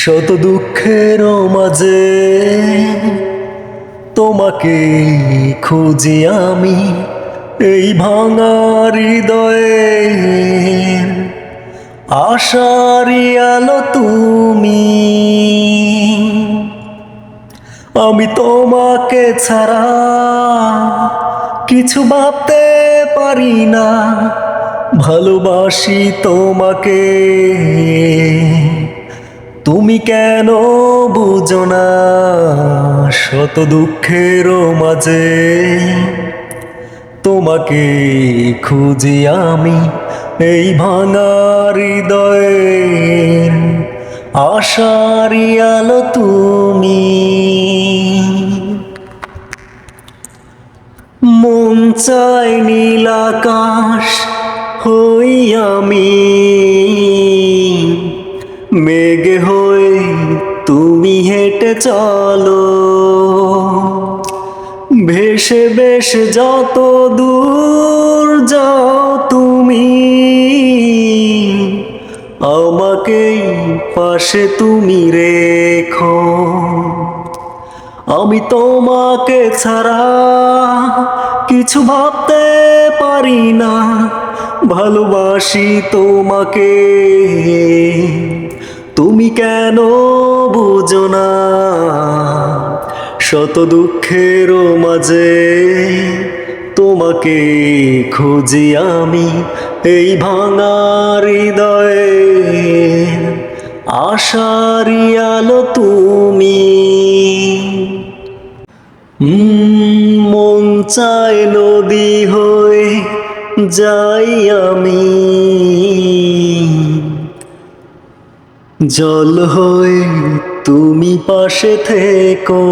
শত দুঃখের মাঝে তোমাকে খুঁজি আমি, এই ভাঙা হৃদয়ে আশারি আলো তুমি। আমি তোমাকে ছাড়া কিছু ভাবতে পারি না, ভালোবাসি তোমাকে। তুমি কেন বুঝো না? শত দুঃখের মাঝে তোমাকে খুঁজি আমি, এই ভাঙা হৃদয়ের আশারি আলো তুমি। মন চায় নীল আকাশ হই আমি, মেঘ হয়ে তুমি হেঁটে চলো, ভেসে ভেসে যত দূর যাও তুমি, আমাকেই পাশে তুমি রেখো। আমি তোমাকে ছাড়া কিছু ভাবতে পারি না, ভালোবাসি তোমাকে। তুমি কেন বুঝো না? শত দুঃখের মাঝে তোমাকে খুঁজি আমি, এই ভাঙা হৃদয়ে আশারি আলো তুমি। মন চায় নদী হয়ে যাই আমি, জল হয়ে তুমি পাশে থেকো,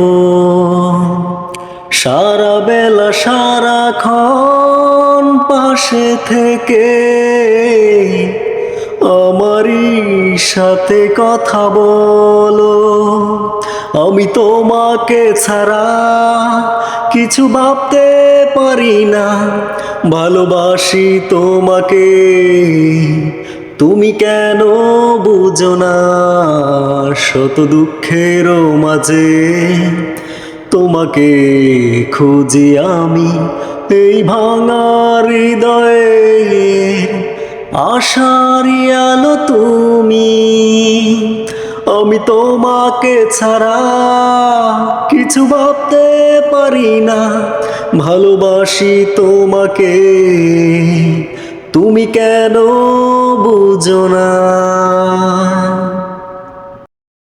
সারা বেলা সারাক্ষণ পাশে থেকে আমারই সাথে কথা বলো। আমি তোমাকে ছাড়া কিছু ভাবতে পারি না, ভালোবাসি তোমাকে। তুমি কেন বুঝো না? শত দুঃখের মাঝে তোমাকে খুঁজি আমি, এই ভাঙা হৃদয়ে আশারি আলো তুমি। আমি তোমাকে ছাড়া কিছু ভাবতে পারি না, ভালোবাসি তোমাকে। তুমি কেন বুঝো না?